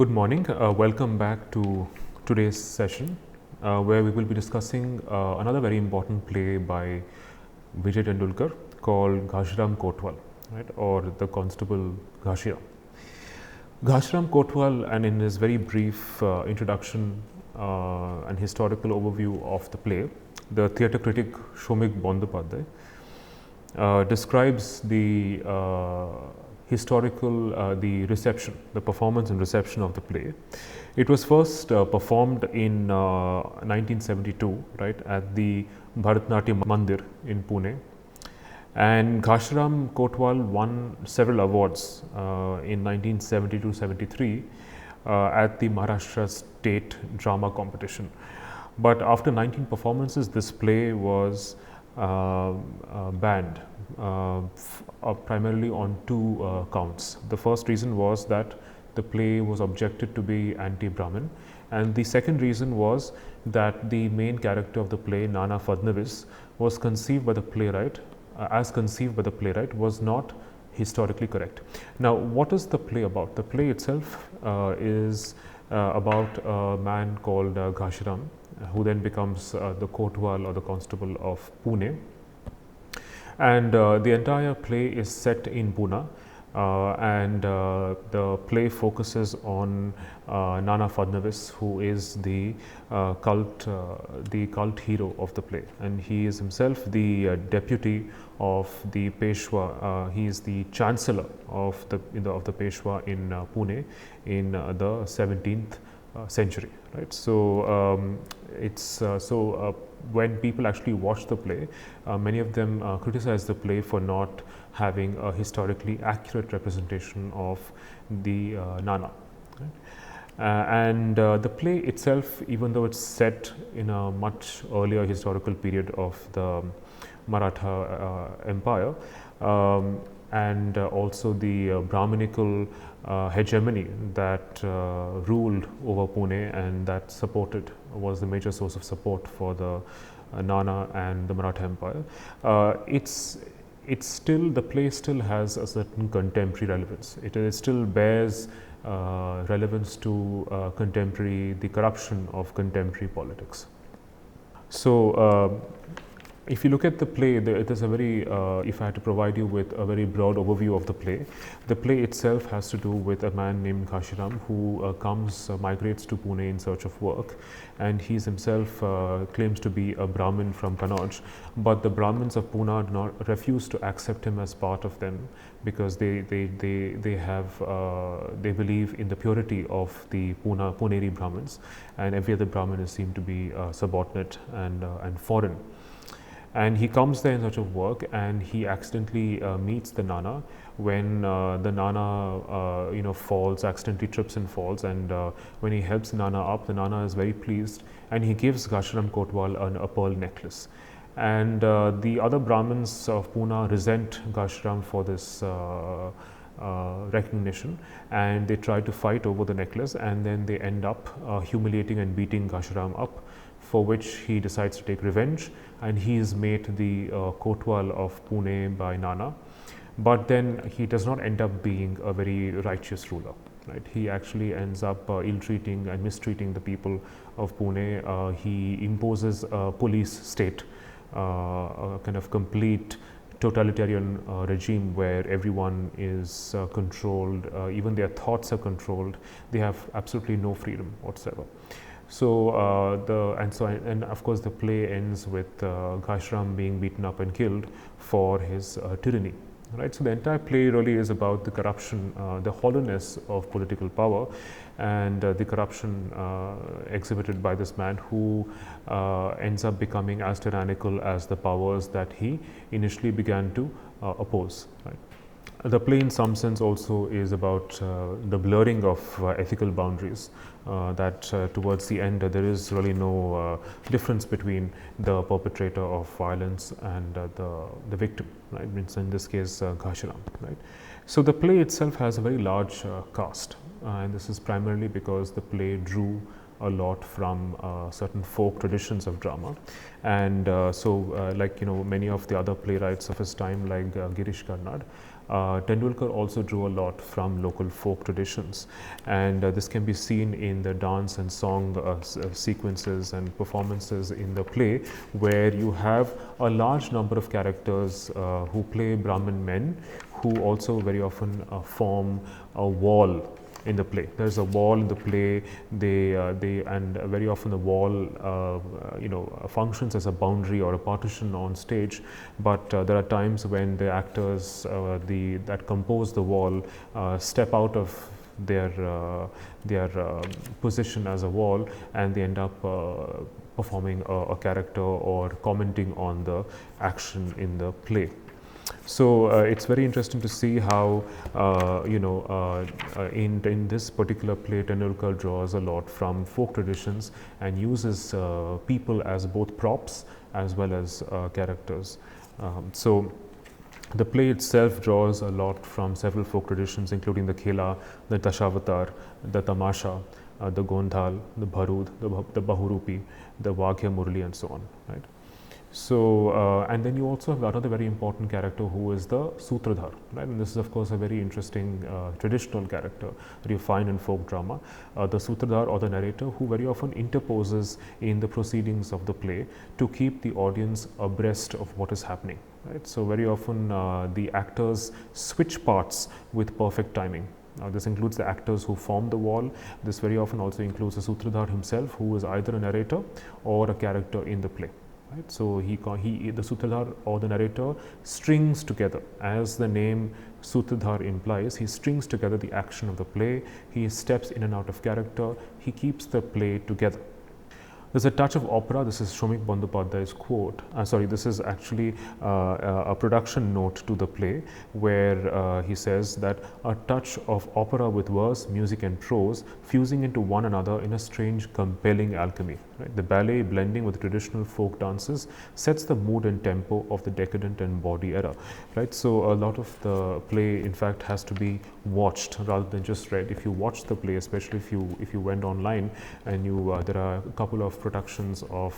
Good morning. Welcome back to today's session where we will be discussing another very important play by Vijay Tendulkar called Ghashiram Kotwal, right, or the Constable Ghashiram. Ghashiram Kotwal, and in his very brief introduction and historical overview of the play, the theatre critic Shomik Bandopadhyay describes the the reception, the performance and reception of the play. It was first performed in 1972, right, at the Bharatnatyam Mandir in Pune. And Ghashiram Kotwal won several awards in 1972-73 at the Maharashtra State Drama Competition. But after 19 performances, this play was banned primarily on two counts. The first reason was that the play was objected to be anti-Brahmin, and the second reason was that the main character of the play, Nana Fadnavis, was conceived by the playwright was not historically correct. Now, what is the play about? The play itself is about a man called Ghashiram, who then becomes the Kotwal or the Constable of Pune. And the entire play is set in Pune, and the play focuses on Nana Fadnavis, who is the cult hero of the play, and he is himself the deputy of the Peshwa. He is the chancellor of the Peshwa in Pune in the 17th century, right? So when people actually watch the play, many of them criticize the play for not having a historically accurate representation of the Nana. Right? The play itself, even though it's set in a much earlier historical period of the Maratha Empire, and also the Brahminical hegemony that ruled over Pune and that was the major source of support for the Nana and the Maratha Empire. The play still has a certain contemporary relevance. It still bears relevance to the corruption of contemporary politics. So, if you look at the play, it is a very, if I had to provide you with a very broad overview of the play itself has to do with a man named Ghashiram who migrates to Pune in search of work, and he himself claims to be a Brahmin from Kannauj, but the Brahmins of Pune refuse to accept him as part of them because they believe in the purity of the Puneri Brahmins, and every other Brahmin is seen to be subordinate and foreign. And he comes there in search of work, and he accidentally meets the Nana when the Nana accidentally trips and falls, and when he helps the Nana up, the Nana is very pleased and he gives Ghashiram Kotwal a pearl necklace. And the other Brahmins of Pune resent Ghashiram for this recognition, and they try to fight over the necklace, and then they end up humiliating and beating Ghashiram up, for which he decides to take revenge, and he is made the Kotwal of Pune by Nana. But then he does not end up being a very righteous ruler. Right? He actually ends up ill-treating and mistreating the people of Pune. He imposes a police state, a kind of complete totalitarian regime where everyone is controlled, even their thoughts are controlled. They have absolutely no freedom whatsoever. So, and of course the play ends with Ghashiram being beaten up and killed for his tyranny. Right? So the entire play really is about the corruption, the hollowness of political power, and the corruption exhibited by this man who ends up becoming as tyrannical as the powers that he initially began to oppose. Right? The play in some sense also is about the blurring of ethical boundaries, that towards the end there is really no difference between the perpetrator of violence and the victim, right? In this case Ghashiram. Right? So the play itself has a very large cast, and this is primarily because the play drew a lot from certain folk traditions of drama, and like many of the other playwrights of his time, like Girish Karnad, Tendulkar also drew a lot from local folk traditions, and this can be seen in the dance and song sequences and performances in the play, where you have a large number of characters who play Brahmin men, who also very often form a wall in the play. There's a wall in the play. And very often the wall, functions as a boundary or a partition on stage. But there are times when the actors that compose the wall step out of their position as a wall, and they end up performing a character or commenting on the action in the play. So it's very interesting to see how in this particular play, Tendulkar draws a lot from folk traditions and uses people as both props as well as characters. So the play itself draws a lot from several folk traditions, including the Khela, the Dashavatar, the Tamasha, the Gondhal, the Bharud, the Bahurupi, the Vaghya Murli, and so on. Right. So, and then you also have another very important character who is the sutradhar, right? And this is, of course, a very interesting traditional character that you find in folk drama. The sutradhar, or the narrator, who very often interposes in the proceedings of the play to keep the audience abreast of what is happening, right? So, very often the actors switch parts with perfect timing. This includes the actors who form the wall. This very often also includes the sutradhar himself, who is either a narrator or a character in the play. Right. So, the sutradhar or the narrator strings together, as the name sutradhar implies, he strings together the action of the play, he steps in and out of character, he keeps the play together. There's a touch of opera. This is Shomik Bandyopadhyay's quote. This is actually a production note to the play, where he says that a touch of opera with verse, music and prose fusing into one another in a strange, compelling alchemy. Right? The ballet, blending with traditional folk dances, sets the mood and tempo of the decadent and bawdy era. Right? So a lot of the play, in fact, has to be watched rather than just read. If you watch the play, especially if you went online and there are a couple of productions of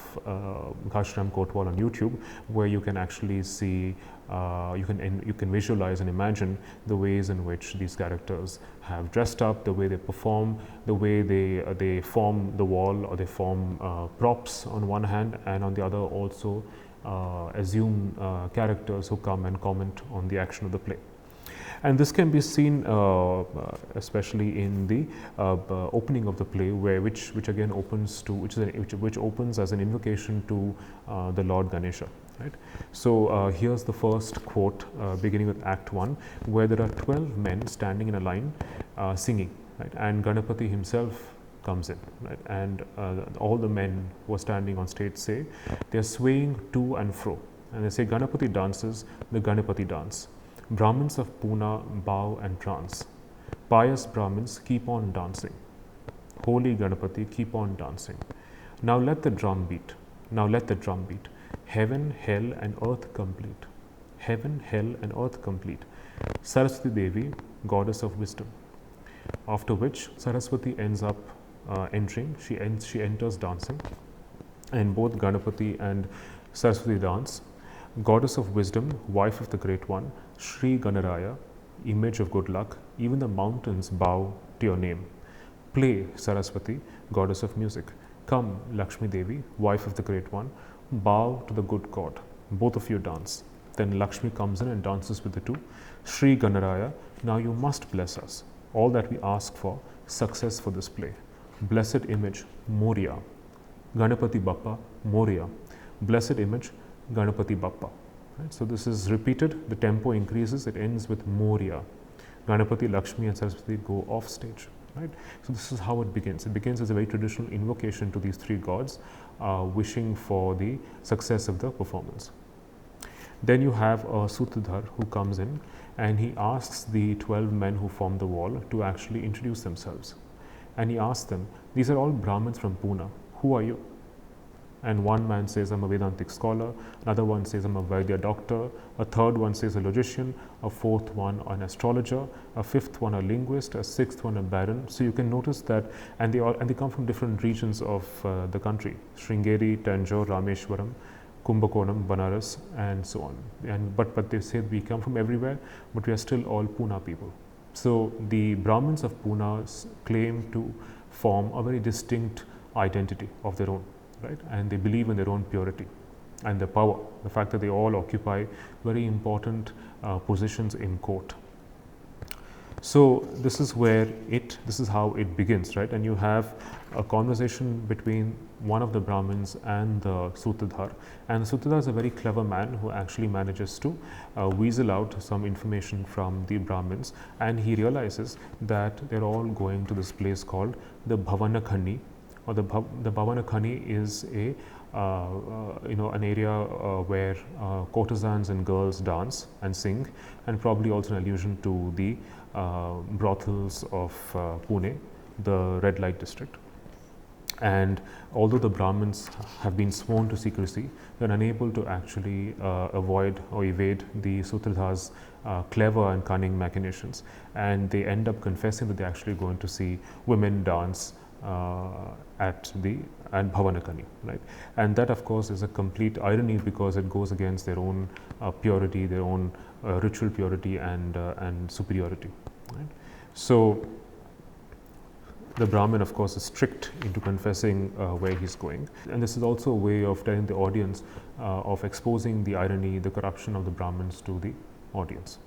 Ghashiram Kotwal on YouTube, where you can actually see, you can visualize and imagine the ways in which these characters have dressed up, the way they perform, the way they form the wall, or they form props on one hand, and on the other also assume characters who come and comment on the action of the play. And this can be seen especially in the opening of the play, which again opens to which opens as an invocation to the Lord Ganesha. Right. So here's the first quote, beginning with Act 1, where there are 12 men standing in a line singing, right? And Ganapati himself comes in, right? And all the men who are standing on stage say they are swaying to and fro, and they say, Ganapati dances the Ganapati dance. Brahmins of Pune bow and trance. Pious Brahmins keep on dancing. Holy Ganapati, keep on dancing. Now let the drum beat. Now let the drum beat. Heaven, hell and earth complete. Heaven, hell and earth complete. Saraswati Devi, goddess of wisdom. After which Saraswati ends up entering. She enters dancing, and both Ganapati and Saraswati dance. Goddess of wisdom, wife of the Great One, Sri Ganaraya, image of good luck, even the mountains bow to your name. Play, Saraswati, goddess of music. Come, Lakshmi Devi, wife of the Great One, bow to the good God. Both of you dance. Then Lakshmi comes in and dances with the two. Sri Ganaraya, now you must bless us. All that we ask for, success for this play. Blessed image, Moria. Ganapati Bappa, Moria. Blessed image, Ganapati Bappa. Right? So this is repeated, the tempo increases, it ends with Moria. Ganapati, Lakshmi and Saraswati go off stage. Right? So this is how it begins. It begins as a very traditional invocation to these three gods, wishing for the success of the performance. Then you have a sutradhar who comes in, and he asks the 12 men who form the wall to actually introduce themselves. And he asks them, these are all Brahmins from Pune, who are you? And one man says, I'm a Vedantic scholar, another one says, I'm a Vaidya doctor, a third one says, a logician, a fourth one, an astrologer, a fifth one, a linguist, a sixth one, a baron. So you can notice that, and they come from different regions of the country, Sringeri, Tanjore, Rameshwaram, Kumbakonam, Banaras, and so on. But they say we come from everywhere, but we are still all Pune people. So the Brahmins of Pune claim to form a very distinct identity of their own, right? And they believe in their own purity and the power, the fact that they all occupy very important positions in court. So this is how it begins, right? And you have a conversation between one of the Brahmins and the sutradhar, and the sutradhar is a very clever man who actually manages to weasel out some information from the Brahmins, and he realizes that they're all going to this place called the Bhavanakhani, or the Bhavanakhani is a an area where courtesans and girls dance and sing, and probably also an allusion to the brothels of Pune, the red light district. And although the Brahmins have been sworn to secrecy, they are unable to actually avoid or evade the sutradhar's clever and cunning machinations, and they end up confessing that they are actually going to see women dance at Bhavanakhani, right? And that, of course, is a complete irony because it goes against their own purity, their own ritual purity and superiority, right? So the Brahmin, of course, is tricked into confessing where he's going, and this is also a way of telling the audience of exposing the irony, the corruption of the Brahmins to the audience.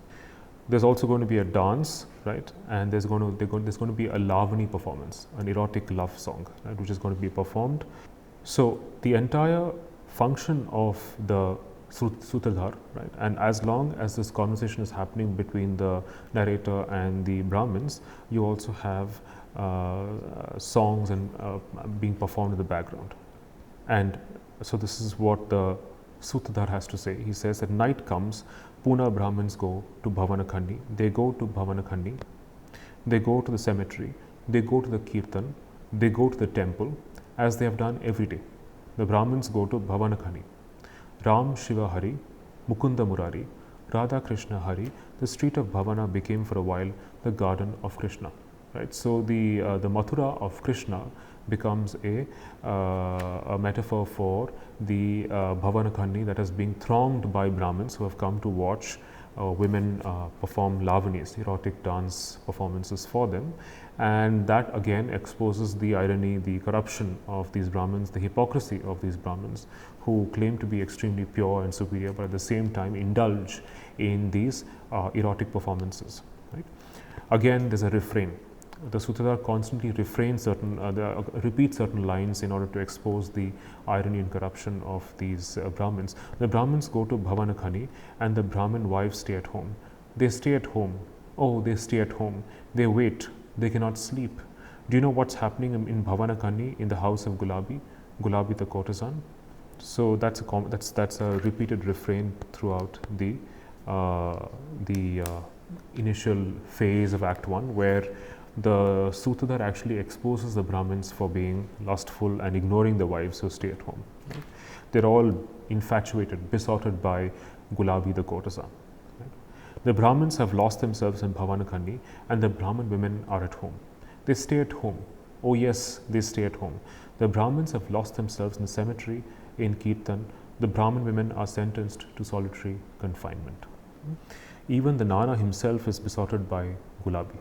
There's also going to be a dance, right? And there's going to be a Lavani performance, an erotic love song, right, which is going to be performed. So the entire function of the sutradhar, right, and as long as this conversation is happening between the narrator and the Brahmins, you also have songs and being performed in the background. And so this is what the sutradhar has to say. He says that night comes, Pune Brahmins go to Bhavanakhani, they go to Bhavanakhani, they go to the cemetery, they go to the kirtan, they go to the temple, as they have done every day. The Brahmins go to Bhavanakhani. Ram Shiva Hari, Mukunda Murari, Radha Krishna Hari, the street of Bhavana became for a while the garden of Krishna. Right? So the Mathura of Krishna becomes a metaphor for the Bhavanakhani that is being thronged by Brahmins who have come to watch women perform lavanis, erotic dance performances for them, and that again exposes the irony, the corruption of these Brahmins, the hypocrisy of these Brahmins who claim to be extremely pure and superior, but at the same time indulge in these erotic performances. Right? Again, there's a refrain. The sutradhar constantly repeats certain lines in order to expose the irony and corruption of these Brahmins. The Brahmins go to Bhavanakhani and the Brahmin wives stay at home. They stay at home. Oh, they stay at home. They wait. They cannot sleep. Do you know what's happening in Bhavanakhani in the house of Gulabi? Gulabi the courtesan. So that's a repeated refrain throughout the initial phase of Act 1, where the sutradhar actually exposes the Brahmins for being lustful and ignoring the wives who stay at home. Right? They're all infatuated, besotted by Gulabi the courtesan. Right? The Brahmins have lost themselves in Bhavanakhani and the Brahmin women are at home. They stay at home. Oh yes, they stay at home. The Brahmins have lost themselves in the cemetery in Kirtan. The Brahmin women are sentenced to solitary confinement. Even the Nana himself is besotted by Gulabi.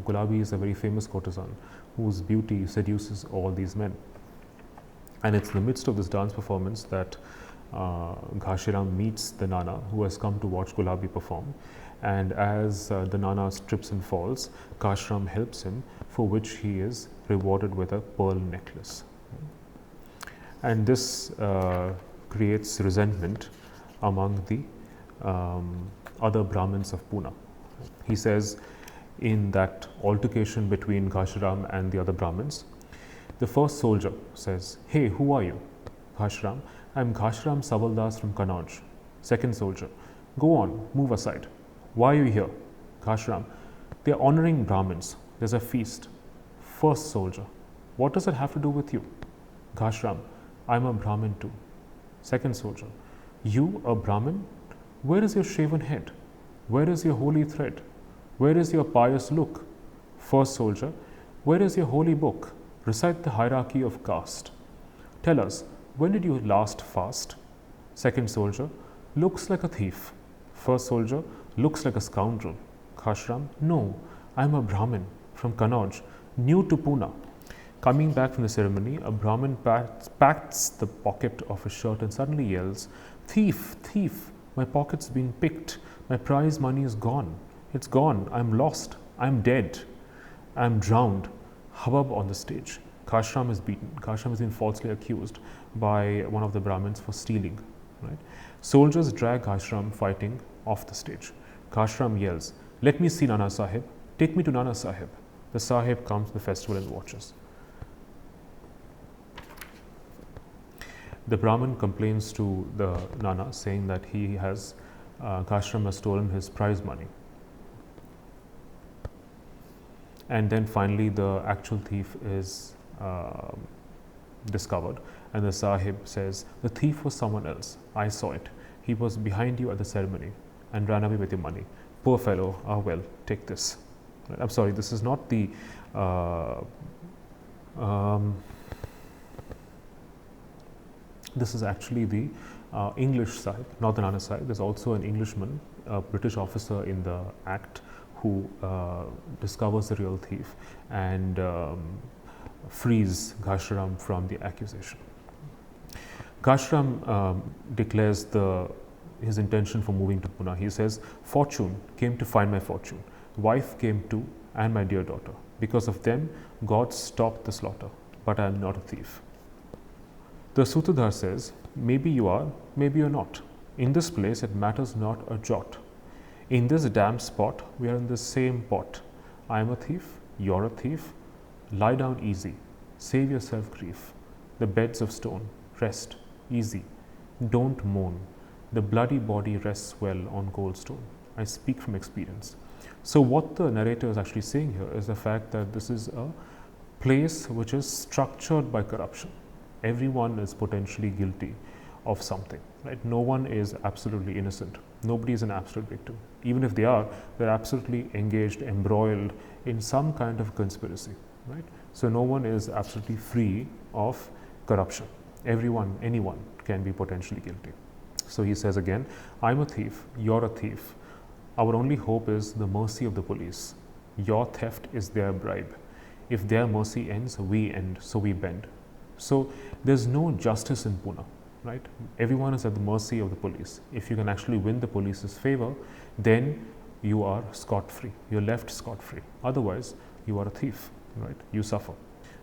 Gulabi is a very famous courtesan whose beauty seduces all these men. And it's in the midst of this dance performance that Ghashiram meets the Nana who has come to watch Gulabi perform. And as the Nana trips and falls, Ghashiram helps him, for which he is rewarded with a pearl necklace. And this creates resentment among the other Brahmins of Pune. He says, in that altercation between Ghashiram and the other Brahmins, the first soldier says, "Hey, who are you?" Ghashiram, "I am Ghashiram Sabaldas from Kannauj." Second soldier, "Go on, move aside. Why are you here?" Ghashiram, "They are honoring Brahmins. There's a feast." First soldier, "What does it have to do with you?" Ghashiram, "I am a Brahmin too." Second soldier, "You a Brahmin? Where is your shaven head? Where is your holy thread? Where is your pious look?" First soldier, "Where is your holy book? Recite the hierarchy of caste. Tell us, when did you last fast?" Second soldier, looks like a thief. First soldier, looks like a scoundrel. Ghashiram, no, I am a Brahmin from Kannauj, new to Pune. Coming back from the ceremony, a Brahmin pats the pocket of his shirt and suddenly yells, thief, thief, my pocket's been picked, my prize money is gone. It's gone, I'm lost, I'm dead, I'm drowned. Hubbub on the stage. Ghashiram is beaten. Ghashiram has been falsely accused by one of the Brahmins for stealing. Right? Soldiers drag Ghashiram fighting off the stage. Ghashiram yells, let me see Nana Sahib, take me to Nana Sahib. The Sahib comes to the festival and watches. The Brahmin complains to the Nana saying that Ghashiram has stolen his prize money. And then finally the actual thief is discovered, and the Sahib says, the thief was someone else, I saw it. He was behind you at the ceremony and ran away with your money. Poor fellow, well, take this. I'm sorry, this is not the this is actually the English side, not the Nana side. There's also an Englishman, a British officer in the act, who discovers the real thief and frees Ghashiram from the accusation. Ghashiram declares his intention for moving to Pune. He says, fortune came to find my fortune, wife came too, and my dear daughter. Because of them, God stopped the slaughter, but I am not a thief. The sutradhar says, maybe you are, maybe you are not. In this place, it matters not a jot. In this damn spot, we are in the same pot. I am a thief, you're a thief. Lie down easy, save yourself grief. The beds of stone, rest, easy. Don't moan. The bloody body rests well on gold stone. I speak from experience. So what the narrator is actually saying here is the fact that this is a place which is structured by corruption. Everyone is potentially guilty of something, right? No one is absolutely innocent. Nobody is an absolute victim. Even if they are, they're absolutely engaged, embroiled in some kind of conspiracy, right? So no one is absolutely free of corruption. Everyone, anyone can be potentially guilty. So he says again, I'm a thief, you're a thief. Our only hope is the mercy of the police. Your theft is their bribe. If their mercy ends, we end, so we bend. So there's no justice in Pune, right? Everyone is at the mercy of the police. If you can actually win the police's favor, then you are scot-free. You're left scot-free. Otherwise, you are a thief, right? You suffer.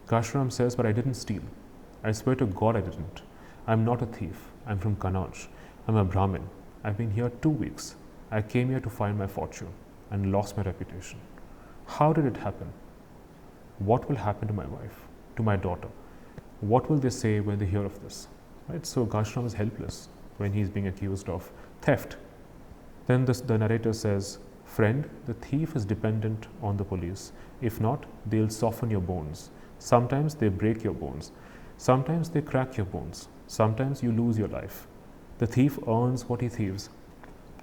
Ghashiram says, but I didn't steal. I swear to God I didn't. I'm not a thief. I'm from Kannauj. I'm a Brahmin. I've been here 2 weeks. I came here to find my fortune and lost my reputation. How did it happen? What will happen to my wife, to my daughter? What will they say when they hear of this? Right? So Ghashiram is helpless when he's being accused of theft. Then the narrator says, friend, the thief is dependent on the police. If not, they'll soften your bones. Sometimes they break your bones. Sometimes they crack your bones. Sometimes you lose your life. The thief earns what he thieves.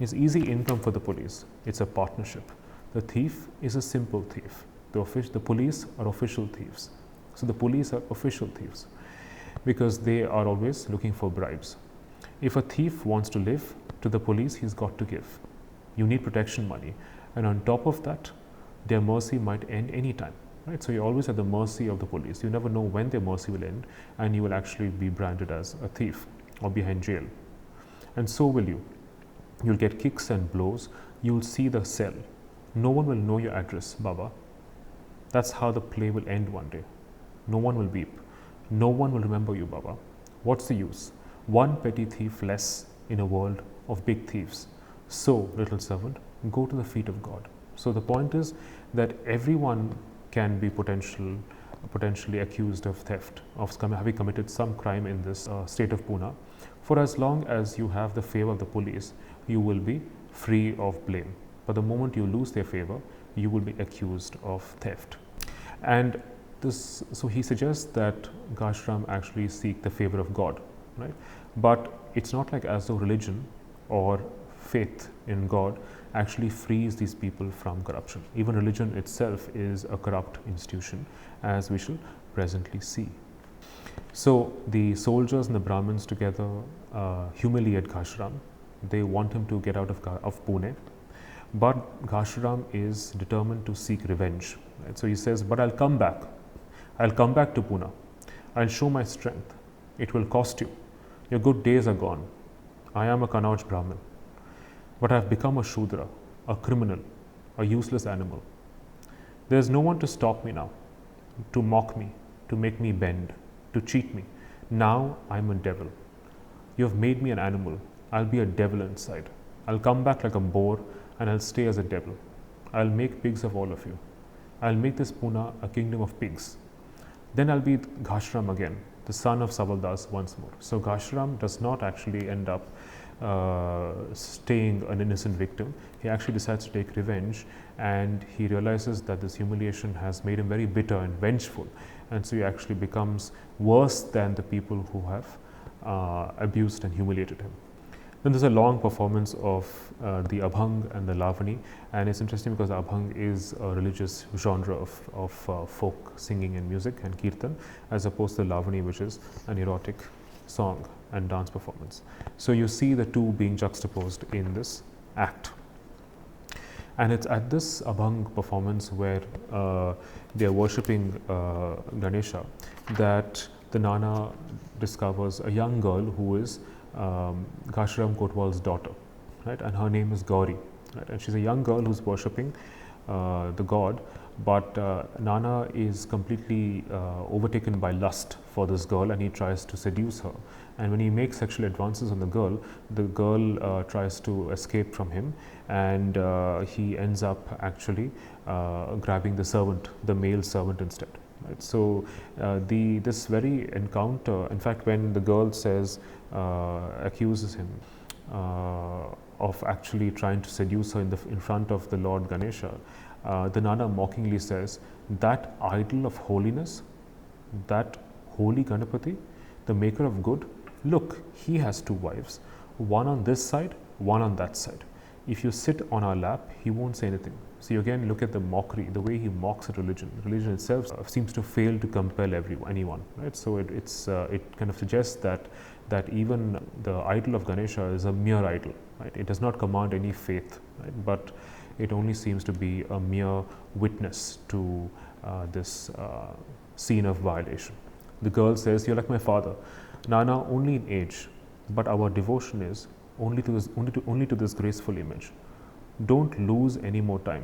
It's easy income for the police. It's a partnership. The thief is a simple thief. The police are official thieves. So the police are official thieves because they are always looking for bribes. If a thief wants to live, to the police he's got to give. You need protection money, and on top of that, their mercy might end any time. Right? So you're always at the mercy of the police. You never know when their mercy will end, and you will actually be branded as a thief or behind jail. And so will you. You'll get kicks and blows. You'll see the cell. No one will know your address, Baba. That's how the play will end one day. No one will weep. No one will remember you, Baba. What's the use? One petty thief less in a world of big thieves. So, little servant, go to the feet of God. So the point is that everyone can be potentially accused of theft, of having committed some crime in this state of Pune. For as long as you have the favor of the police, you will be free of blame. But the moment you lose their favor, you will be accused of theft. And so he suggests that Ghashiram actually seek the favor of God, right? But it's not like as though religion or faith in God actually frees these people from corruption. Even religion itself is a corrupt institution, as we shall presently see. So the soldiers and the Brahmins together humiliate Ghashiram. They want him to get out of Pune, but Ghashiram is determined to seek revenge. Right? So he says, "But I'll come back. I'll come back to Pune. I'll show my strength. It will cost you. Your good days are gone. I am a Kannauj Brahmin, but I've become a Shudra, a criminal, a useless animal. There's no one to stop me now, to mock me, to make me bend, to cheat me. Now I'm a devil. You have made me an animal. I'll be a devil inside. I'll come back like a boar and I'll stay as a devil. I'll make pigs of all of you. I'll make this Pune a kingdom of pigs. Then I'll be Ghashiram again, the son of Savaldas once more." So Ghashiram does not actually end up staying an innocent victim. He actually decides to take revenge, and he realizes that this humiliation has made him very bitter and vengeful, and so he actually becomes worse than the people who have abused and humiliated him. Then there's a long performance of the Abhang and the Lavani, and it's interesting because Abhang is a religious genre of folk singing and music and kirtan, as opposed to the Lavani, which is an erotic song and dance performance. So you see the two being juxtaposed in this act. And it's at this Abhang performance where they are worshipping Ganesha that the Nana discovers a young girl who is Ghashiram Kotwal's daughter, right? And her name is Gauri, right? And she's a young girl who's worshipping the god, but Nana is completely overtaken by lust for this girl, and he tries to seduce her. And when he makes sexual advances on the girl tries to escape from him, and he ends up actually grabbing the servant, the male servant instead. Right. So this very encounter, in fact, when the girl accuses him of actually trying to seduce her in front of the Lord Ganesha, the Nana mockingly says, "That idol of holiness, that holy Ganapati, the maker of good, look, he has two wives, one on this side, one on that side. If you sit on our lap, he won't say anything." So you again look at the mockery, the way he mocks at religion. Religion itself seems to fail to compel anyone, right? So it kind of suggests that even the idol of Ganesha is a mere idol, right? It does not command any faith, right? But it only seems to be a mere witness to this scene of violation. The girl says, "You're like my father, Nana, only in age, but our devotion is only to this graceful image. Don't lose any more time.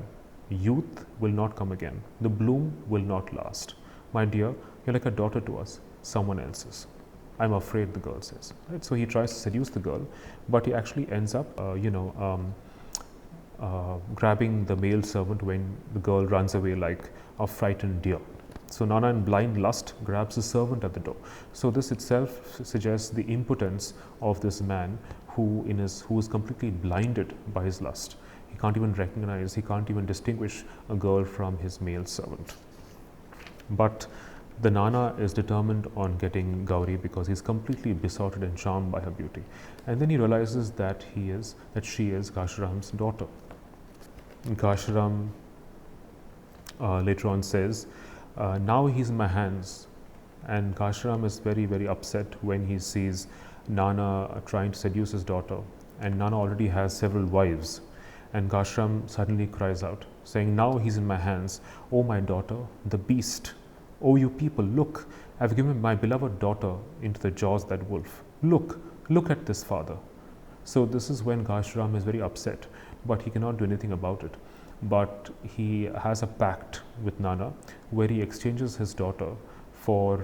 Youth will not come again. The bloom will not last. My dear, you're like a daughter to us, someone else's." "I'm afraid," the girl says. Right? So he tries to seduce the girl, but he actually ends up, grabbing the male servant when the girl runs away like a frightened deer. So Nana, in blind lust, grabs the servant at the door. So this itself suggests the impotence of this man who is completely blinded by his lust. He can't even recognize, he can't even distinguish a girl from his male servant. But the Nana is determined on getting Gauri because he's completely besotted and charmed by her beauty. And then he realizes that she is Ghashiram's daughter. Ghashiram later on says, "Now he's in my hands." And Ghashiram is very, very upset when he sees Nana trying to seduce his daughter. And Nana already has several wives. And Ghashiram suddenly cries out, saying, "Now he's in my hands. Oh, my daughter, the beast. Oh, you people, look, I've given my beloved daughter into the jaws of that wolf. Look at this, father." So this is when Ghashiram is very upset, but he cannot do anything about it. But he has a pact with Nana where he exchanges his daughter for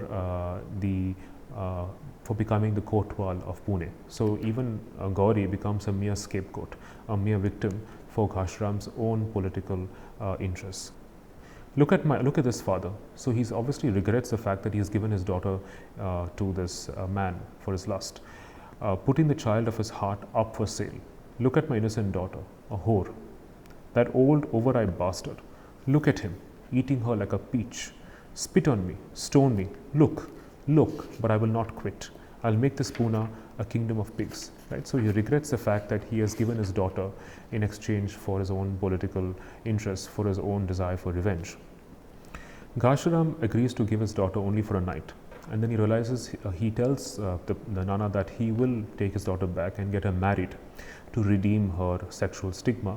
becoming the Kotwal of Pune. So even Gauri becomes a mere scapegoat, a mere victim for Ghashiram's own political interests. Look at this father. So he's obviously regrets the fact that he has given his daughter to this man for his lust, putting the child of his heart up for sale. Look at my innocent daughter, a whore. That old over-eyed bastard. Look at him, eating her like a peach. Spit on me, stone me. Look, but I will not quit. I'll make this Pune a kingdom of pigs. Right? So he regrets the fact that he has given his daughter in exchange for his own political interests, for his own desire for revenge. Ghashiram agrees to give his daughter only for a night. And then he realizes, he tells the Nana that he will take his daughter back and get her married to redeem her sexual stigma,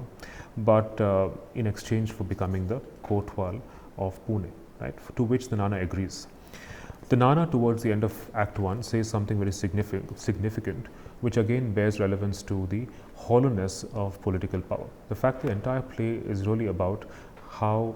but in exchange for becoming the Kotwal of Pune, right? To which the Nana agrees. The Nana, towards the end of Act 1, says something very significant, which again bears relevance to the hollowness of political power. The fact the entire play is really about how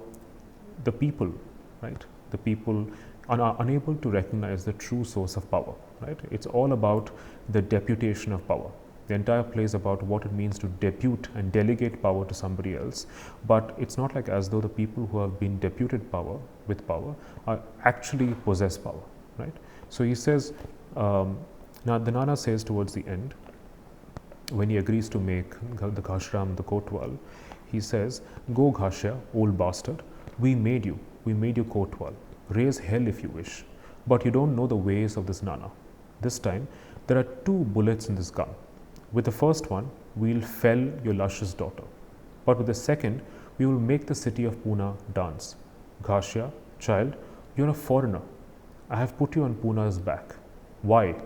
the people, right, the people are unable to recognize the true source of power, right? It's all about the deputation of power. The entire play is about what it means to depute and delegate power to somebody else, but it's not like as though the people who have been deputed power with power are actually possess power, right? So he says, now the Nana says towards the end, when he agrees to make the Ghashiram the Kotwal, he says, "Go Ghashya, old bastard, we made you Kotwal. Raise hell if you wish, but you don't know the ways of this Nana. This time, there are 2 bullets in this gun. With the first one, we'll fell your luscious daughter. But with the second, we will make the city of Pune dance. Ghashya, child, you're a foreigner. I have put you on Pune's back. Why?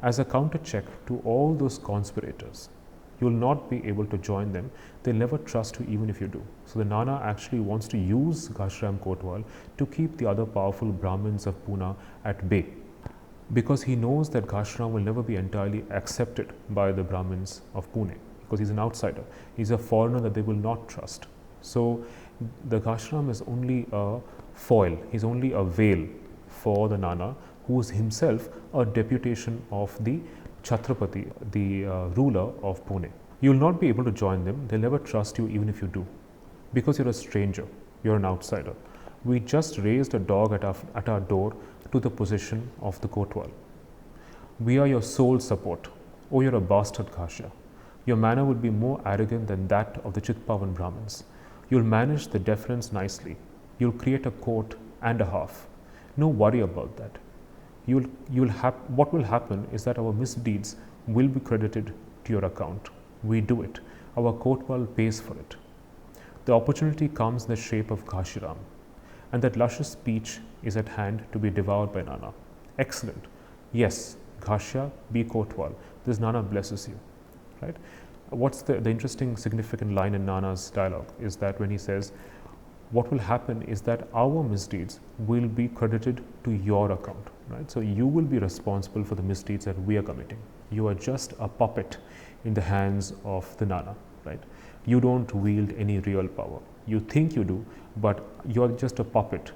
As a counter check to all those conspirators. You'll not be able to join them. They'll never trust you even if you do." So the Nana actually wants to use Ghashiram Kotwal to keep the other powerful Brahmins of Pune at bay, because he knows that Ghashiram will never be entirely accepted by the Brahmins of Pune, because he's an outsider. He's a foreigner that they will not trust. So the Ghashiram is only a foil, he's only a veil for the Nana, who is himself a deputation of the Chhatrapati, the ruler of Pune. You will not be able to join them, they'll never trust you even if you do, because you're a stranger, you're an outsider. We just raised a dog at our door to the position of the Kotwal. We are your sole support. Oh, you're a bastard, Ghashya. Your manner would be more arrogant than that of the Chitpavan Brahmins. You'll manage the deference nicely. You'll create a court and a half. No worry about that. What will happen is that our misdeeds will be credited to your account. We do it. Our Kotwal pays for it. The opportunity comes in the shape of Ghashiram, and that luscious speech is at hand to be devoured by Nana. Excellent. Yes, Ghashya, be Kotwal. This Nana blesses you, right? What's the interesting, significant line in Nana's dialogue is that when he says, what will happen is that our misdeeds will be credited to your account, right? So you will be responsible for the misdeeds that we are committing. You are just a puppet in the hands of the Nana, right? You don't wield any real power. You think you do, but you're just a puppet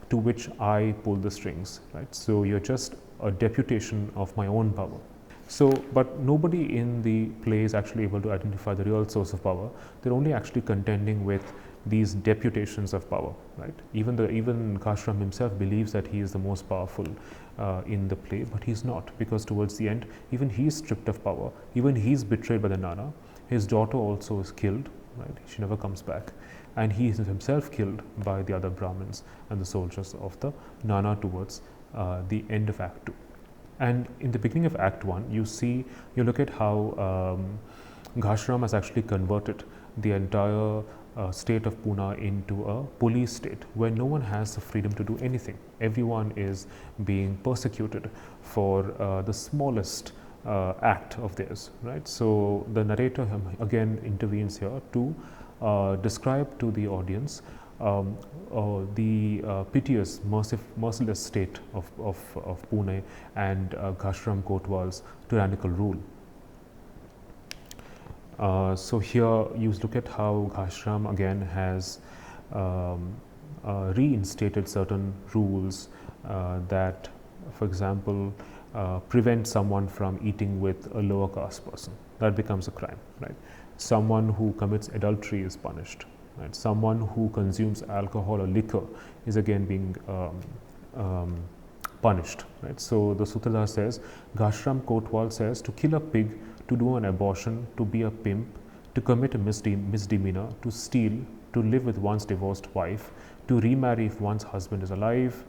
to which I pull the strings, right? So you're just a deputation of my own power. So, but nobody in the play is actually able to identify the real source of power. They're only actually contending with these deputations of power, right? Even Ghashiram himself believes that he is the most powerful in the play, but he's not, because towards the end, even he's stripped of power. Even he's betrayed by the Nana. His daughter also is killed, right? She never comes back. And he is himself killed by the other Brahmins and the soldiers of the Nana towards the end of Act 2. And in the beginning of Act 1, you look at how Ghashiram has actually converted the entire state of Pune into a police state where no one has the freedom to do anything. Everyone is being persecuted for the smallest act of theirs, right? So the narrator again intervenes here to describe to the audience the piteous, merciless state of Pune and Ghashiram Kotwal's tyrannical rule. So here you look at how Ghashiram again has reinstated certain rules that, for example, prevent someone from eating with a lower caste person. That becomes a crime, right? Someone who commits adultery is punished, right? Someone who consumes alcohol or liquor is again being punished, right? So the sutradhar says, Ghashiram Kotwal says, to kill a pig, to do an abortion, to be a pimp, to commit a misdemeanor, to steal, to live with one's divorced wife, to remarry if one's husband is alive,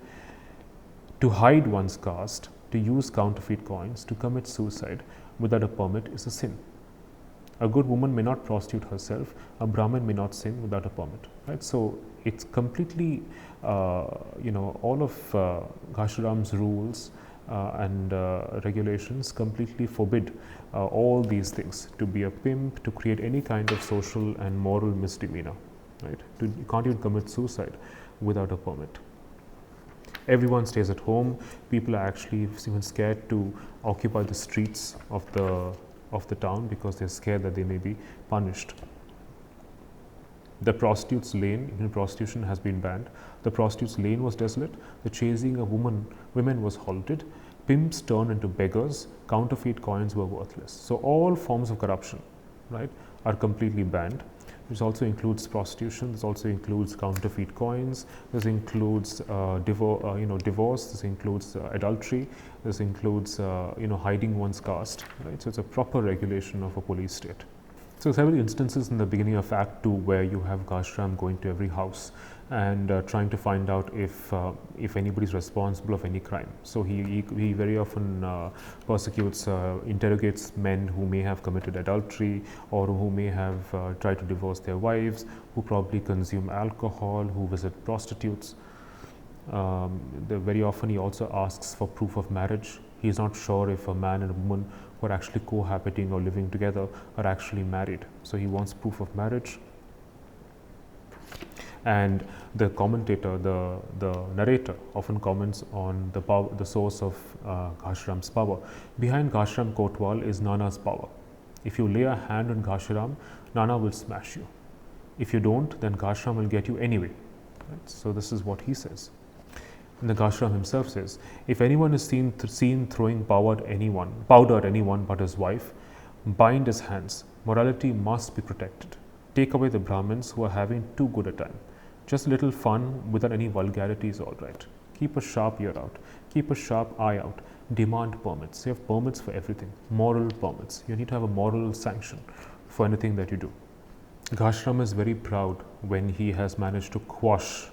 to hide one's caste, to use counterfeit coins, to commit suicide without a permit is a sin. A good woman may not prostitute herself. A Brahmin may not sing without a permit. Right. So it's completely, all of Ghashiram's rules and regulations completely forbid all these things. To be a pimp, to create any kind of social and moral misdemeanor, right? You can't even commit suicide without a permit. Everyone stays at home. People are actually even scared to occupy the streets of the town because they're scared that they may be punished. The prostitutes' lane, even prostitution has been banned. The prostitutes' lane was desolate. The chasing of women was halted. Pimps turned into beggars. Counterfeit coins were worthless. So all forms of corruption, right, are completely banned. This also includes prostitution. This also includes counterfeit coins. This includes divorce. This includes adultery. This includes hiding one's caste. Right? So it's a proper regulation of a police state. So several instances in the beginning of Act 2 where you have Ghashiram going to every house and trying to find out if anybody is responsible of any crime. So he very often persecutes, interrogates men who may have committed adultery or who may have tried to divorce their wives, who probably consume alcohol, who visit prostitutes. Very often he also asks for proof of marriage. He is not sure if a man and a woman who are actually cohabiting or living together are actually married. So he wants proof of marriage. And the commentator, the narrator, often comments on the source of Ghashiram's power. Behind Ghashiram Kotwal is Nana's power. If you lay a hand on Ghashiram, Nana will smash you. If you don't, then Ghashiram will get you anyway. Right? So this is what he says. And the Ghashiram himself says, if anyone is seen throwing powder at anyone but his wife, bind his hands. Morality must be protected. Take away the Brahmins who are having too good a time. Just a little fun without any vulgarity is all right. Keep a sharp ear out. Keep a sharp eye out. Demand permits. You have permits for everything. Moral permits. You need to have a moral sanction for anything that you do. Ghashiram is very proud when he has managed to quash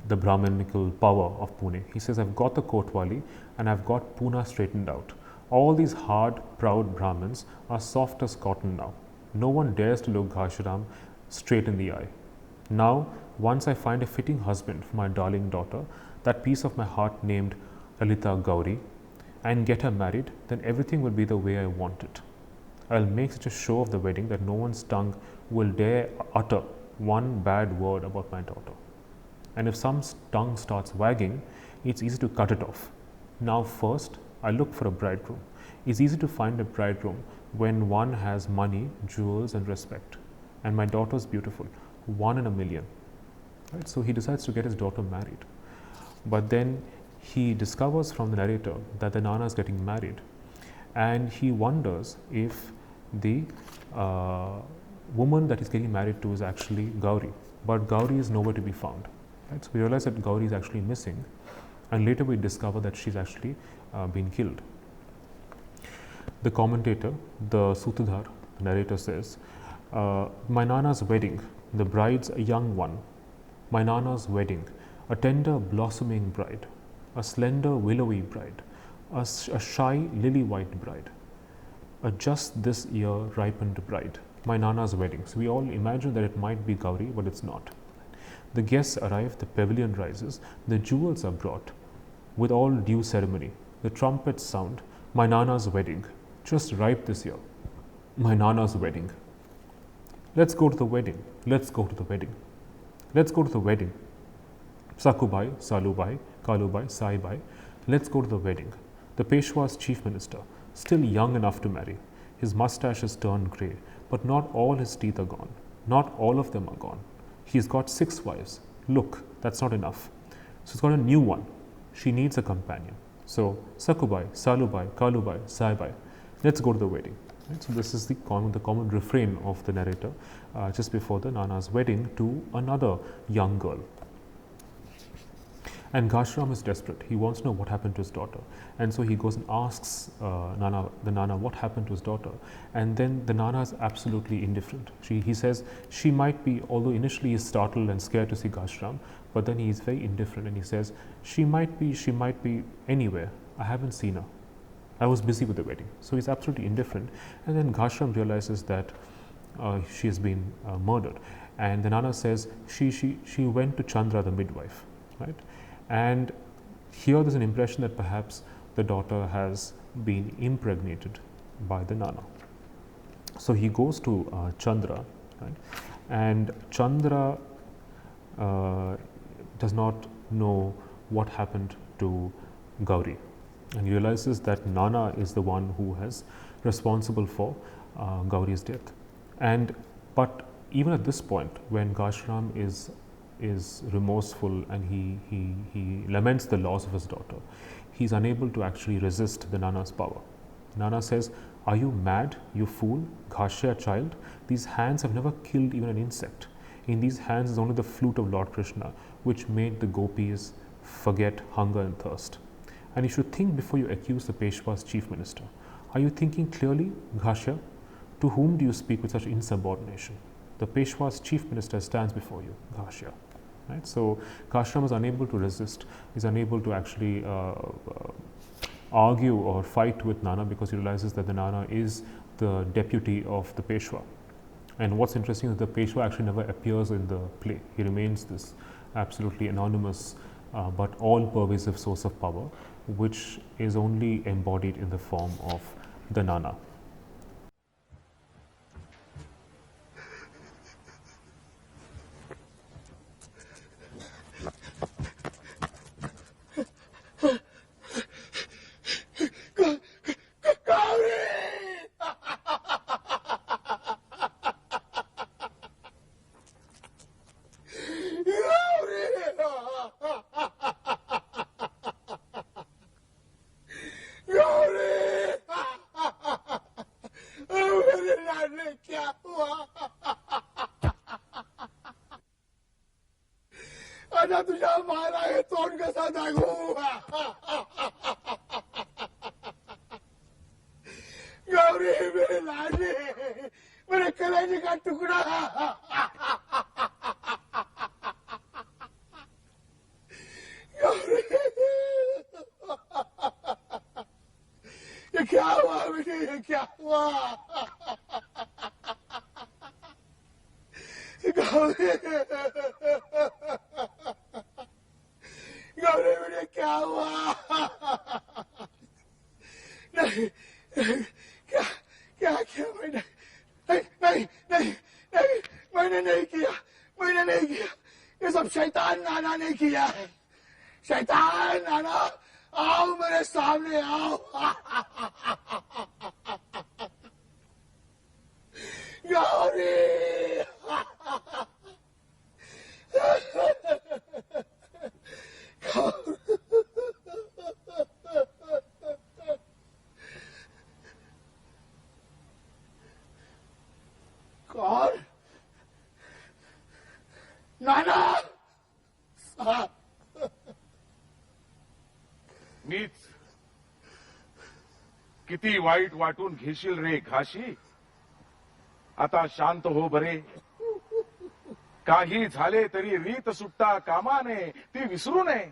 the Brahminical power of Pune. He says, I've got the Kotwali and I've got Pune straightened out. All these hard, proud Brahmins are soft as cotton now. No one dares to look Ghashiram straight in the eye. Now, once I find a fitting husband for my darling daughter, that piece of my heart named Lalita Gauri, and get her married, then everything will be the way I want it. I'll make such a show of the wedding that no one's tongue will dare utter one bad word about my daughter. And if some tongue starts wagging, it's easy to cut it off. Now first, I look for a bridegroom. It's easy to find a bridegroom when one has money, jewels and respect. And my daughter's beautiful, 1 in a million. Right? So he decides to get his daughter married. But then he discovers from the narrator that the Nana is getting married. And he wonders if the woman that he's getting married to is actually Gauri. But Gauri is nowhere to be found. Right? So we realize that Gauri is actually missing, and later we discover that she's actually been killed. The commentator, the sutradhar, the narrator says, my Nana's wedding, the bride's a young one. My Nana's wedding, a tender blossoming bride, a slender willowy bride, a shy lily white bride, a just this year ripened bride. My Nana's wedding. So we all imagine that it might be Gauri, but it's not. The guests arrive, the pavilion rises, the jewels are brought. With all due ceremony, the trumpets sound, my Nana's wedding, just ripe this year. My Nana's wedding. Let's go to the wedding. Let's go to the wedding. Let's go to the wedding. Sakubai, Salubai, Kalubai, Saibai. Let's go to the wedding. The Peshwa's chief minister, still young enough to marry. His mustache has turned grey, but not all his teeth are gone. Not all of them are gone. He's got 6 wives. Look, that's not enough. So he's got a new one. She needs a companion. So Sakubai, Salubai, Kalubai, Saibai. Let's go to the wedding. Right? So this is the common refrain of the narrator just before the Nana's wedding to another young girl. And Ghashiram is desperate. He wants to know what happened to his daughter. And so he goes and asks the Nana what happened to his daughter. And then the Nana is absolutely indifferent. He says she might be, although initially he's startled and scared to see Ghashiram, but then he's very indifferent and he says, she might be anywhere. I haven't seen her. I was busy with the wedding. So he's absolutely indifferent. And then Ghashiram realizes that she has been murdered. And the Nana says she went to Chandra, the midwife, right? And here there's an impression that perhaps the daughter has been impregnated by the Nana. So he goes to Chandra, right? And Chandra does not know what happened to Gauri, and he realizes that Nana is the one who is responsible for Gauri's death. But even at this point, when Ghashiram is remorseful and he laments the loss of his daughter, he's unable to actually resist the Nana's power. Nana says, "Are you mad, you fool, Ghashya child? These hands have never killed even an insect. In these hands is only the flute of Lord Krishna, which made the gopis forget hunger and thirst. And you should think before you accuse the Peshwa's chief minister. Are you thinking clearly, Ghashya? To whom do you speak with such insubordination? The Peshwa's chief minister stands before you, Ghashya." Right? So Ghashiram is unable to resist, is unable to actually argue or fight with Nana, because he realizes that the Nana is the deputy of the Peshwa. And what's interesting is the Peshwa actually never appears in the play. He remains this absolutely anonymous but all-pervasive source of power, which is only embodied in the form of the Nana. आता तुझ्या मारा हे तोंड कसा दाखवू गौरी मेरे लाडले मेरे कलेजे का टुकड़ा गौरी ये क्या हुआ बेटे ये क्या हुआ गौरी गौरी बेटे क्या हुआ नहीं क्या क्या क्या मैंने नहीं नहीं नहीं नहीं मैंने नहीं किया ये सब शैतान नाना ने किया है शैतान नाना आओ मेरे सामने आओ गौरी कौन नाना साहब मीच किती वाईट वाटून घेशील रे घाशी आता शांत हो बरे काही झाले तरी रीत सुट्टा कामा नये ती विसरू नये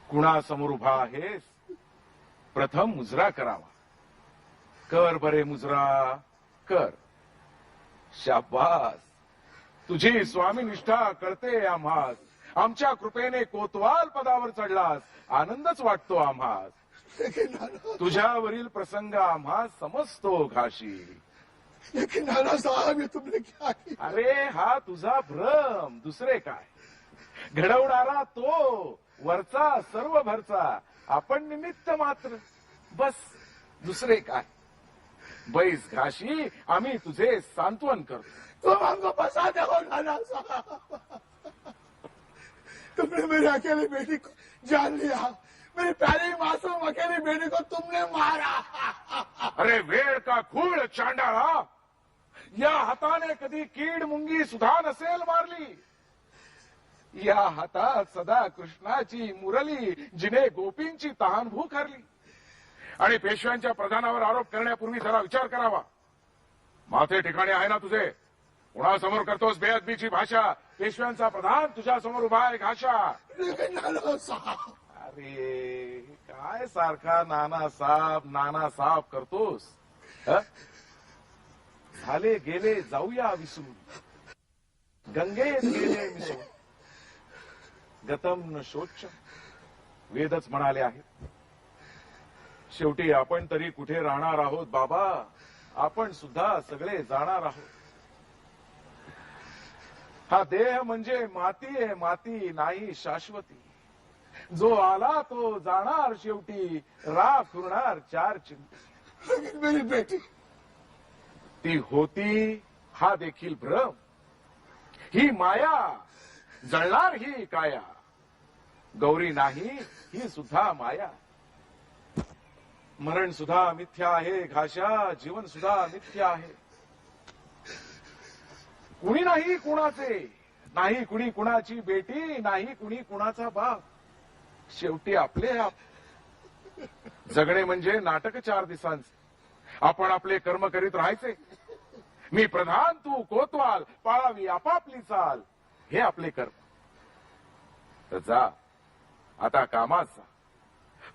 कुणासमोर उभा आहेस प्रथम मुजरा करावा कर बरे मुजरा कर शाबास तुझी स्वामी निष्ठा कळते आम्हास आमच्या कृपेने कोतवाल पदावर चढलास आनंदच वाटतो आम्हास तुझ्यावरील प्रसंग आम्हास समजतो घाशी लेकिन नाना साहब ये तुमने क्या किया अरे हा तुझा भ्रम दुसरे काय घडवणारा तो वरचा सर्व भरचा आपण निमित्त मात्र बस दुसरे काय बैस घाशी आम्ही तुझे सांत्वन करतो तुम हमको फंसाते हो नाना साहब तुमने मेरे अकेले बेटी को जान लिया मेरी प्यारी मासूम अकेली बेटी को तुमने मारा अरे वेळ का खूळ चांडाळा या हाताने कधी कीड मुंगी सुद्धा नसेल मारली या हातात सदा कृष्णाची मुरली जिने गोपींची तहानभूक हरली आणि पेशव्यांच्या प्रधानावर आरोप करण्यापूर्वी जरा विचार करावा माथे ठिकाणी आहे ना तुझे कोणासमोर करतोस बेअदबीची भाषा पेशव्यांचा प्रधान तुझ्या समोर उभा आहे घाशा लेकिन नाना साहब अरे काय सारखा नाना साहेब करतोस? ह? झाले गेले जाऊया विसरून, गंगेत गेले मिसळून. गतम न शोच्यम वेदच म्हणाले आहेत. शेवटी आपण तरी कुठे राहणार आहोत बाबा? आपण सुद्धा सगळे जाणार आहोत. हा देह म्हणजे माती आहे, माती नाही शाश्वती. जो आला तो जाणार शेवटी, राख उरणार चार चिंती. मेरी बेटी ती होती हा देखील भ्रम, ही माया जळणार ही काया. गौरी नाही ही सुद्धा माया. मरण सुद्धा मिथ्या आहे घाशा, जीवन सुद्धा मिथ्या आहे. कुणी नाही कुणाचे, नाही कुणी कुणाची बेटी, नाही कुणी कुणाचा बाप. शेवटी आपले आप. जगणे म्हणजे नाटक 4 दिवसांचे. आपण आपले कर्म करीत राहायचे. मी प्रधान तू कोतवाल, पाळावी आपापली चाल, हे आपले कर्म. तर जा आता कामात जा.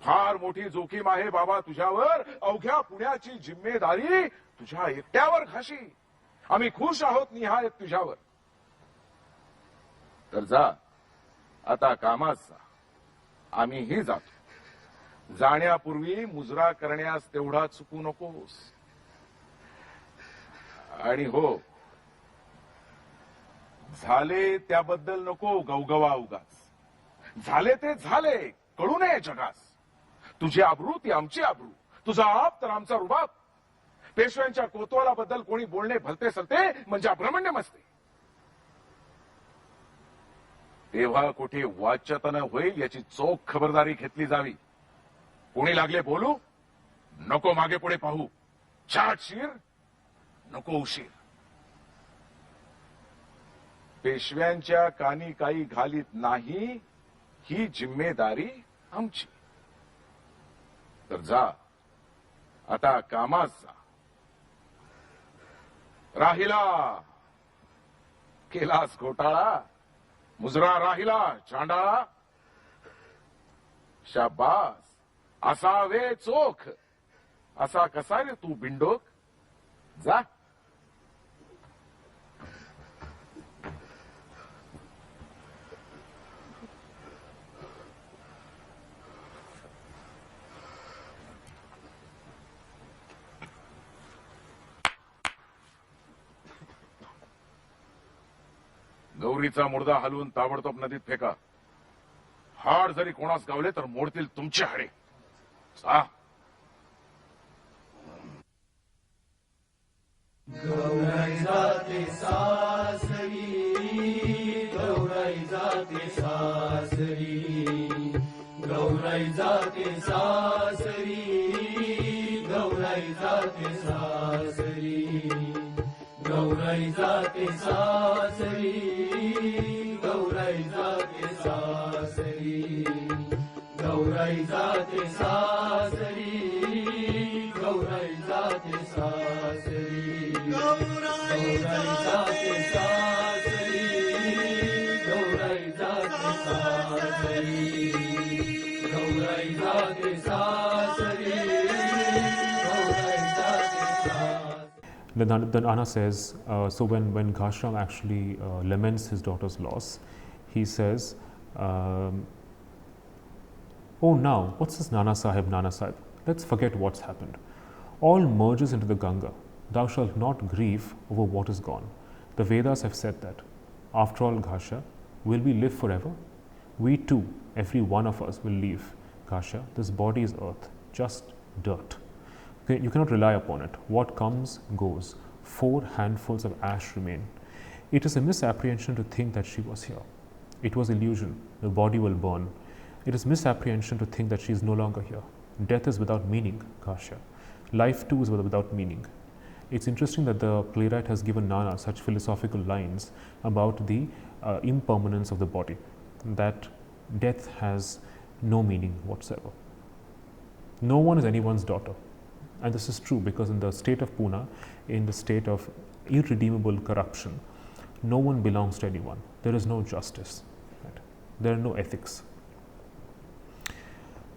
फार मोठी जोखीम आहे बाबा तुझ्यावर. अवघ्या पुण्याची जिम्मेदारी तुझ्या एकट्यावर घाशी. आम्ही खुश आहोत निहायत तुझ्यावर. तर जा आता कामात जा. आम्हीही जातो. जाण्यापूर्वी मुजरा करण्यास तेवढा चुकू नकोस. आणि हो, झाले त्याबद्दल नको गवगवा उगाच. झाले ते झाले, कळू नये जगास. तुझी आबरू ती आमची आबरू, तुझा आप तर आमचा रुबाब. पेशव्यांच्या कोतवालाबद्दल कोणी बोलणे भलते सलते म्हणजे अभ्रमण्य मस्ते. तेव्हा कुठे वाच्यता होईल याची चोख खबरदारी घेतली जावी. कोणी लागले बोलू, नको मागे पुढे पाहू. छाट शिर नको उशीर. पेशव्यांच्या कानी काही घालीत नाही ही जिम्मेदारी आमची. तर जा आता कामात जा. राहिला केलास घोटाळा, मुजरा राहिला चांडाळा. शाबास असावे चोख, असा कसा रे तू बिंडोक. जा. गौरीचा मुर्दा हलवून ताबडतोब नदीत फेका. हाड जरी कोणास गावले तर मोडतील तुमचे हाडे. जा. गौराई जाते सासरी, गौराई जाते सासरी, गौराई जाते सासरी, गौराई जाते सासरी, गौराई जाते सासरी, गौराई जाते सासरी, गौराई जाते सासरी, गौराई जाते सासरी, गौराई जाते सासरी, गौराई जाते सासरी, गौराई जाते सासरी, गौराई जाते सासरी. Then Anna says, so when Ghashiram actually laments his daughter's loss, he says, oh now, what's this Nana Sahib, Nana Sahib? Let's forget what's happened. All merges into the Ganga. Thou shalt not grieve over what is gone. The Vedas have said that. After all, Ghasha, will we live forever? We too, every one of us will leave. Ghasha, this body is earth, just dirt. Okay, you cannot rely upon it. What comes, goes. 4 handfuls of ash remain. It is a misapprehension to think that she was here. It was illusion. The body will burn. It is misapprehension to think that she is no longer here. Death is without meaning, Ghasha. Life too is without meaning. It's interesting that the playwright has given Nana such philosophical lines about the impermanence of the body, that death has no meaning whatsoever. No one is anyone's daughter. And this is true because in the state of Pune, in the state of irredeemable corruption, no one belongs to anyone. There is no justice. Right? There are no ethics.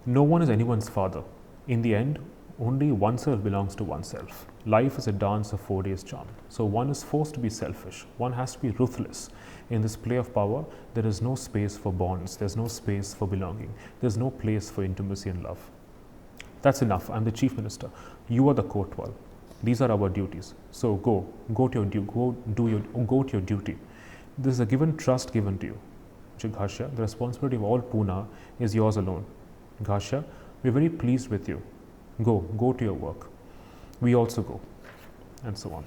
No one is anyone's father. In the end, only oneself belongs to oneself. Life is a dance of 4 days charm. So one is forced to be selfish. One has to be ruthless. In this play of power, there is no space for bonds. There's no space for belonging. There's no place for intimacy and love. That's enough. I'm the chief minister. You are the Kotwal. These are our duties. So go to your duty. This is a given trust given to you. Ghasha, the responsibility of all Pune is yours alone. Ghasha, we're very pleased with you. Go to your work. We also go, and so on.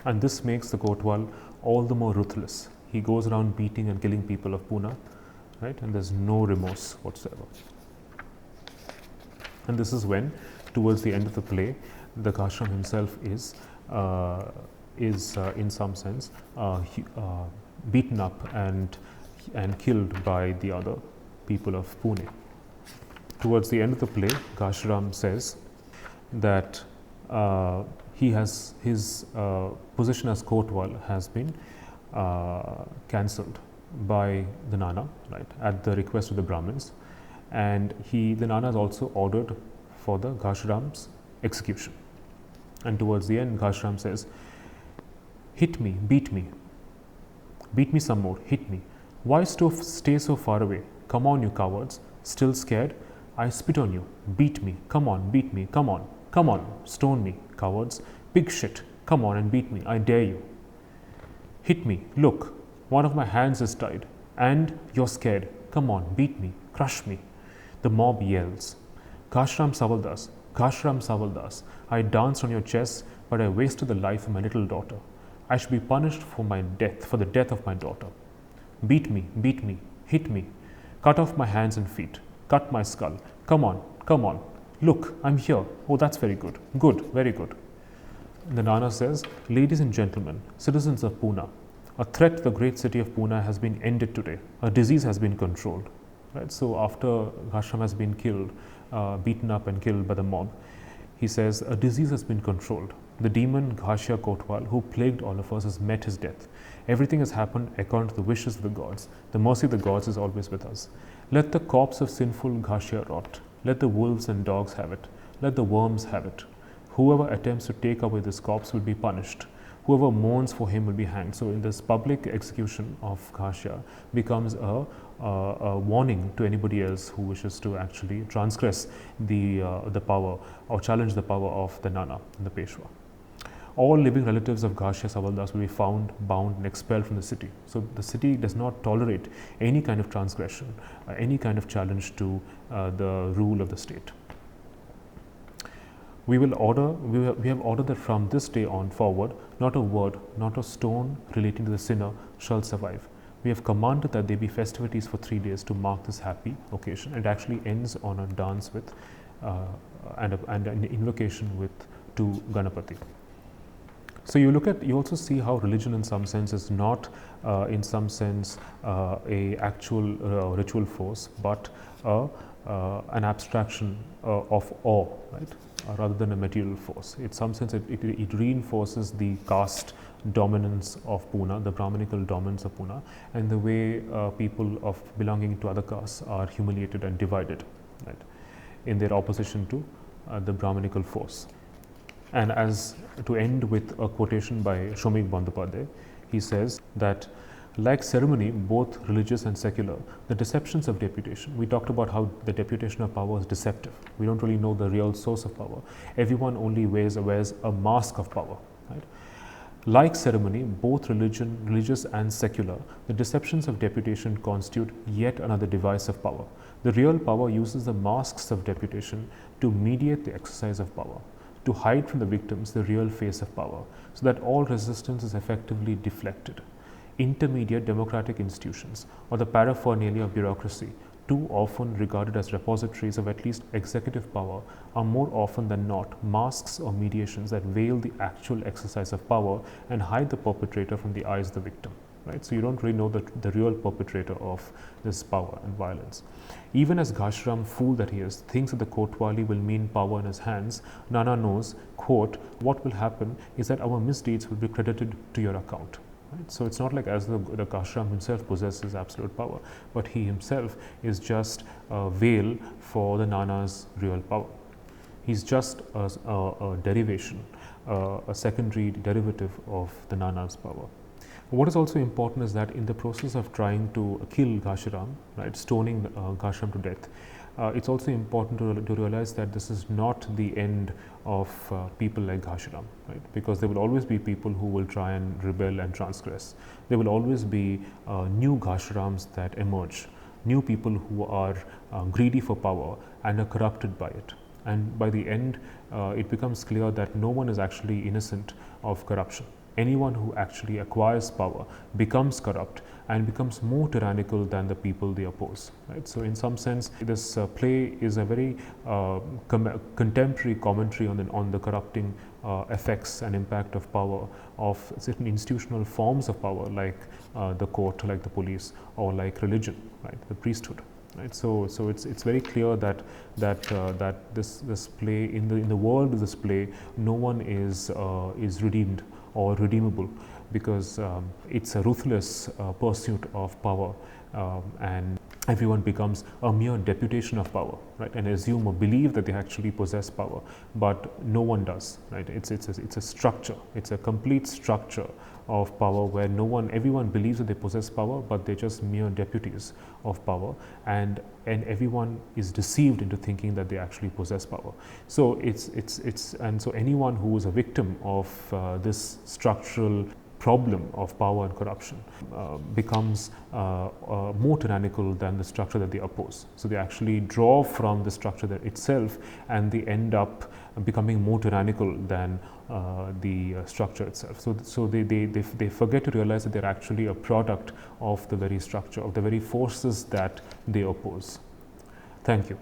And this makes the Kotwal all the more ruthless. He goes around beating and killing people of Pune, right? And there's no remorse whatsoever. And this is when, towards the end of the play, the Ghashiram himself is in some sense beaten up and killed by the other people of Pune. Towards the end of the play, Ghashiram says that he has his position as Kotwal has been cancelled by the Nana, right, at the request of the Brahmins, and the Nana is also ordered for the Ghashiram's execution. And towards the end, Ghashiram says, "Hit me, beat me some more, hit me. Why stay so far away? Come on, you cowards, still scared? I spit on you, beat me, come on, beat me, come on, stone me, cowards, big shit, come on and beat me, I dare you. Hit me, look, one of my hands is tied, and you're scared, come on, beat me, crush me." The mob yells, Ghashiram Savaldas, I danced on your chest, but I wasted the life of my little daughter. I should be punished for the death of my daughter. Beat me, hit me, cut off my hands and feet, cut my skull, come on, look, I'm here, oh that's very good, very good. The Nana says, "Ladies and gentlemen, citizens of Pune, a threat to the great city of Pune has been ended today, a disease has been controlled." Right? So after Ghashiram has been killed, beaten up and killed by the mob, he says, a disease has been controlled. The demon Ghashiram Kotwal, who plagued all of us, has met his death. Everything has happened according to the wishes of the gods. The mercy of the gods is always with us. Let the corpse of sinful Ghashiram rot. Let the wolves and dogs have it. Let the worms have it. Whoever attempts to take away this corpse will be punished. Whoever mourns for him will be hanged. So in this public execution of Ghashiram becomes a warning to anybody else who wishes to actually transgress the power or challenge the power of the Nana and the Peshwa. All living relatives of Ghashiram Savaldas will be found, bound and expelled from the city. So the city does not tolerate any kind of transgression, any kind of challenge to the rule of the state. We have ordered that from this day on forward, not a word, not a stone relating to the sinner shall survive. We have commanded that there be festivities for 3 days to mark this happy occasion. It actually ends on a dance with and an invocation to Ganapati. So you also see how religion in some sense is not in some sense a actual ritual force, but an abstraction of awe, right? Rather than a material force. In some sense, it reinforces the caste dominance of Pune, the Brahminical dominance of Pune, and the way people of belonging to other castes are humiliated and divided, right, in their opposition to the Brahminical force. And as to end with a quotation by Shomik Bandyopadhyay, he says that, like ceremony, both religious and secular, the deceptions of deputation. We talked about how the deputation of power is deceptive. We don't really know the real source of power. Everyone only wears a mask of power. Right? Like ceremony, both religious and secular, the deceptions of deputation constitute yet another device of power. The real power uses the masks of deputation to mediate the exercise of power, to hide from the victims the real face of power, so that all resistance is effectively deflected. Intermediate democratic institutions, or the paraphernalia of bureaucracy, too often regarded as repositories of at least executive power, are more often than not masks or mediations that veil the actual exercise of power and hide the perpetrator from the eyes of the victim. Right? So you don't really know the real perpetrator of this power and violence. Even as Ghashiram, fool that he is, thinks that the Kotwali will mean power in his hands, Nana knows, quote, what will happen is that our misdeeds will be credited to your account. Right? So it's not like as the Ghashiram himself possesses absolute power, but he himself is just a veil for the Nana's real power. He's just a derivation, a secondary derivative of the Nana's power. What is also important is that in the process of trying to kill Ghashiram, right, stoning Ghashiram to death, it's also important to realize that this is not the end of people like Ghashiram, right? Because there will always be people who will try and rebel and transgress. There will always be new Ghashirams that emerge, new people who are greedy for power and are corrupted by it. And by the end, it becomes clear that no one is actually innocent of corruption. Anyone who actually acquires power becomes corrupt and becomes more tyrannical than the people they oppose. Right? So, in some sense, this play is a very contemporary commentary on the corrupting effects and impact of power, of certain institutional forms of power, like the court, like the police, or like religion, right? The priesthood. Right. So it's very clear that this play, in the world of this play, no one is redeemed or redeemable, because it's a ruthless pursuit of power, and everyone becomes a mere deputation of power, right? And assume or believe that they actually possess power, but no one does, right? It's a structure. It's a complete structure of power where everyone believes that they possess power, but they're just mere deputies of power, and everyone is deceived into thinking that they actually possess power. So so anyone who is a victim of this structural problem of power and corruption becomes more tyrannical than the structure that they oppose. So they actually draw from the structure that itself, and they end up becoming more tyrannical than the structure itself. So they forget to realize that they're actually a product of the very structure, of the very forces that they oppose. Thank you.